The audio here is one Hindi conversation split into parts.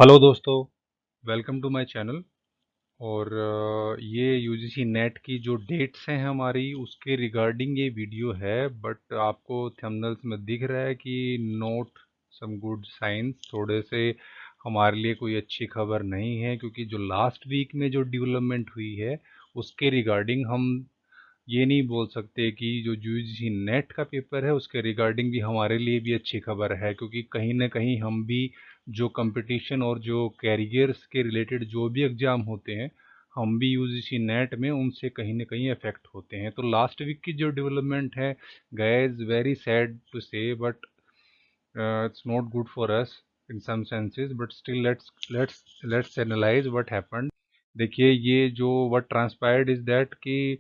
हेलो दोस्तों, वेलकम टू माय चैनल। और ये यूजीसी नेट की जो डेट्स हैं हमारी उसके रिगार्डिंग ये वीडियो है। बट आपको थंबनेल्स में दिख रहा है कि नोट सम गुड साइंस, थोड़े से हमारे लिए कोई अच्छी खबर नहीं है, क्योंकि जो लास्ट वीक में जो डेवलपमेंट हुई है उसके रिगार्डिंग हम ये नहीं बोल सकते कि जो यूजीसी नेट का पेपर है उसके रिगार्डिंग भी हमारे लिए भी अच्छी खबर है, क्योंकि कहीं ना कहीं हम भी जो कंपटीशन और जो कैरियर्स के रिलेटेड जो भी एग्ज़ाम होते हैं हम भी यूजीसी नेट में उनसे कहीं ना कहीं अफेक्ट होते हैं। तो लास्ट वीक की जो डेवलपमेंट है guys, very sad to say, but it's not good for us in some senses, but still let's analyze what happened. देखिए, ये जो what transpired is that कि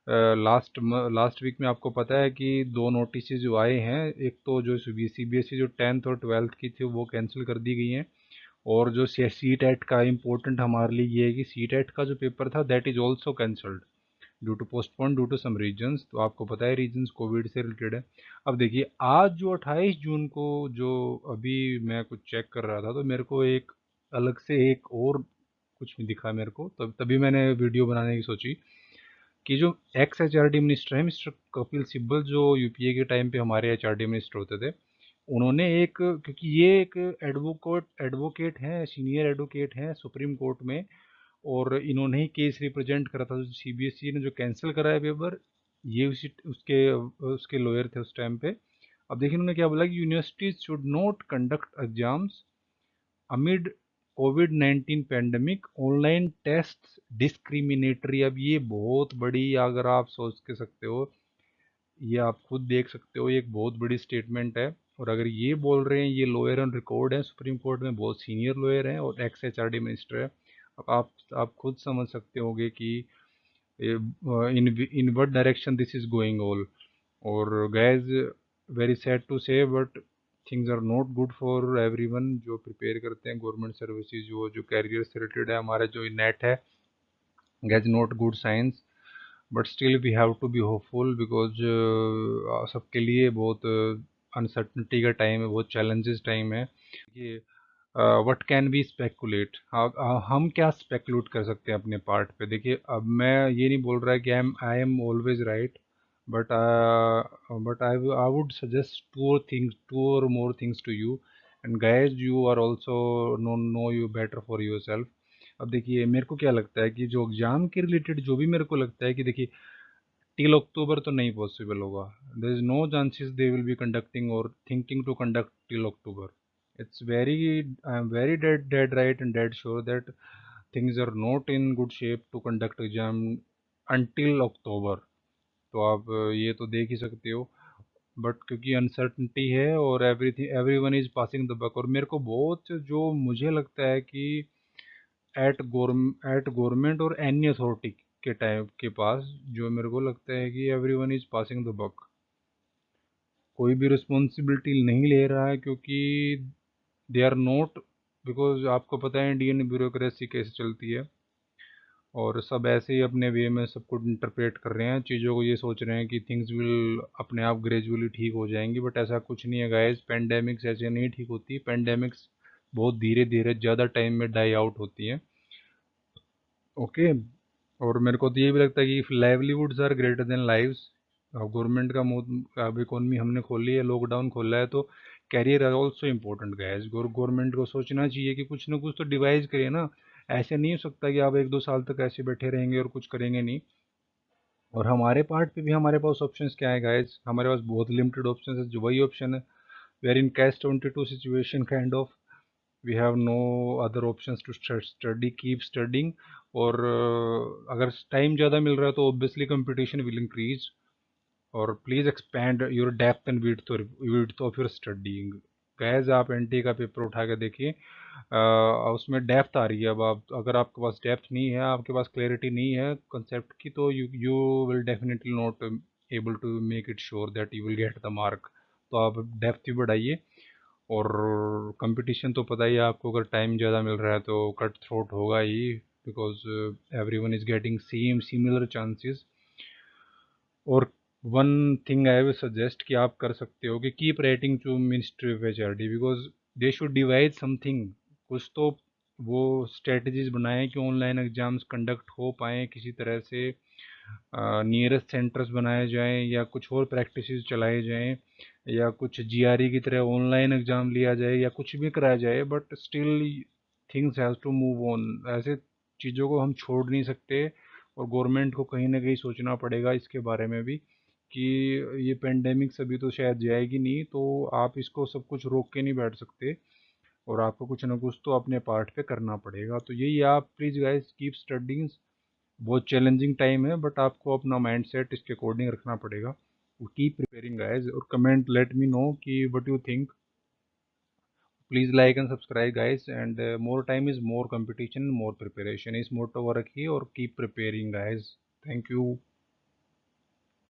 लास्ट वीक में आपको पता है कि दो नोटिस जो आए हैं। एक तो जो सीबीएसई जो 10th और 12th की थी वो कैंसिल कर दी गई हैं। और जो सी टेट का इम्पोर्टेंट हमारे लिए ये है कि सी टेट का जो पेपर था that is also cancelled due to postpone due to some reasons. तो आपको पता है रीजंस कोविड से रिलेटेड है। अब देखिए, आज जो 28 जून को जो अभी मैं कुछ चेक कर रहा था तो मेरे को एक अलग से एक और कुछ नहीं दिखा मेरे को, तब तभी मैंने वीडियो बनाने की सोची कि जो x H R D minister है मिस्टर कपिल सिब्बल, जो यूपीए के टाइम पे हमारे एच आर डी मिनिस्टर होते थे, उन्होंने एक, क्योंकि ये एक एडवोकेट हैं, सीनियर एडवोकेट हैं सुप्रीम कोर्ट में, और इन्होंने ही केस रिप्रेजेंट करा था। जो सीबीएसई ने जो कैंसिल करा है पेपर, ये उसी उसके उसके लॉयर थे उस टाइम पे। अब देखिए उन्होंने क्या बोला कि universities should not conduct exams amid कोविड-19 पैंडेमिक, ऑनलाइन टेस्ट डिस्क्रिमिनेटरी। अब ये बहुत बड़ी, अगर आप सोच के सकते हो, ये आप खुद देख सकते हो, ये एक बहुत बड़ी स्टेटमेंट है। और अगर ये बोल रहे हैं, ये लॉयर ऑन रिकॉर्ड है सुप्रीम कोर्ट में, बहुत सीनियर लॉयर हैं और ex H R D minister है। अब आप खुद समझ सकते होंगे कि in what direction this is going all. और guys, very sad to say, but things are not good for everyone जो प्रिपेयर करते हैं गवर्नमेंट सर्विसेज, जो कैरियर से रिलेटेड है। हमारा जो नेट है, guys not good science, but still we have to be hopeful, because सबके लिए बहुत अनसर्टनिटी का टाइम है, बहुत चैलेंजेस टाइम है। ये व्हाट कैन बी स्पेकुलेट, हम क्या स्पेकुलेट कर सकते हैं अपने पार्ट पे। देखिए, अब मैं ये नहीं बोल रहा कि I am always right, but I would suggest two or more things to you, and guys you are also know you better for yourself. अब देखिए, मेरे को क्या लगता है कि जो एग्ज़ाम के रिलेटेड जो भी मेरे को लगता है कि देखिए, टिल अक्टूबर तो नहीं पॉसिबल होगा। There is no chances they will be conducting or thinking to conduct till October. It's very, I am very dead right and dead sure that things are not in good shape to conduct exam until October. तो आप ये तो देख ही सकते हो। बट क्योंकि अनसर्टनिटी है और everything, everyone is passing the buck, और मेरे को बहुत जो मुझे लगता है कि एट गवर्नमेंट और एनी अथॉरिटी के टाइम के पास, जो मेरे को लगता है कि everyone is passing the buck, कोई भी रिस्पॉन्सिबिलिटी नहीं ले रहा है, क्योंकि दे आर नॉट, बिकॉज आपको पता है इंडियन ब्यूरोक्रेसी कैसे चलती है, और सब ऐसे ही अपने वे में सब कुछ इंटरप्रेट कर रहे हैं चीज़ों को, ये सोच रहे हैं कि थिंग्स विल अपने आप ग्रेजुअली ठीक हो जाएंगी, बट ऐसा कुछ नहीं है गाइस। पेंडेमिक्स ऐसे नहीं ठीक होती, पेंडेमिक्स बहुत धीरे धीरे ज़्यादा टाइम में डाई आउट होती हैं। ओके। और मेरे को तो ये भी लगता है कि livelihoods are greater than lives. अब गवर्नमेंट का मुंह, अब इकोनॉमी हमने खोली है, लॉकडाउन खोला है, तो career are also important guys. Government को सोचना चाहिए कि कुछ ना कुछ तो डिवाइस करे ना। ऐसे नहीं हो सकता कि आप 1-2 साल तक ऐसे बैठे रहेंगे और कुछ करेंगे नहीं। और हमारे पार्ट पे भी हमारे पास ऑप्शंस क्या है गाइस, हमारे पास बहुत लिमिटेड ऑप्शंस है। जो वही ऑप्शन है, where in catch 22 situation kind of, we have no other options to study, keep studying. और अगर टाइम ज़्यादा मिल रहा है तो ऑब्वियसली कंपटीशन विल इंक्रीज। और please expand your depth and width of your studying. Guys, आप एनटी का पेपर उठा के देखिए, उसमें डेप्थ आ रही है। अब आप, अगर आपके पास डेप्थ नहीं है, आपके पास क्लैरिटी नहीं है कंसेप्ट की, तो you will definitely not able to make it sure that you will get the mark. तो आप डेप्थ भी बढ़ाइए। और कंपटीशन तो पता ही है आपको, अगर टाइम ज़्यादा मिल रहा है तो कट थ्रोट होगा ही, because everyone is getting same similar chances. और one thing I will suggest कि आप कर सकते हो कि keep writing to ministry of H R D, because they should divide something, कुछ तो वो स्ट्रेटजीज बनाएं कि ऑनलाइन एग्ज़ाम्स कंडक्ट हो पाएँ किसी तरह से, नियरेस्ट सेंटर्स बनाए जाएं या कुछ और प्रैक्टिसेस चलाए जाएं या कुछ जीआरई की तरह ऑनलाइन एग्ज़ाम लिया जाए या कुछ भी कराया जाए, but still things has to move on. ऐसे चीज़ों को हम छोड़ नहीं सकते और गवर्नमेंट को कहीं ना कहीं सोचना पड़ेगा इसके बारे में भी कि ये पेंडेमिक अभी तो शायद जाएगी नहीं, तो आप इसको सब कुछ रोक के नहीं बैठ सकते और आपको कुछ ना कुछ तो अपने पार्ट पे करना पड़ेगा। तो यही, आप प्लीज़ गाइस कीप स्टडिंग। बहुत चैलेंजिंग टाइम है बट आपको अपना माइंड सेट इसके अकॉर्डिंग रखना पड़ेगा। कीप प्रिपेयरिंग गाइस और कमेंट लेट मी नो कि what you think. Please like and subscribe guys and more time is more competition more preparation, इस मोटो को रखिए और keep preparing guys. Thank you.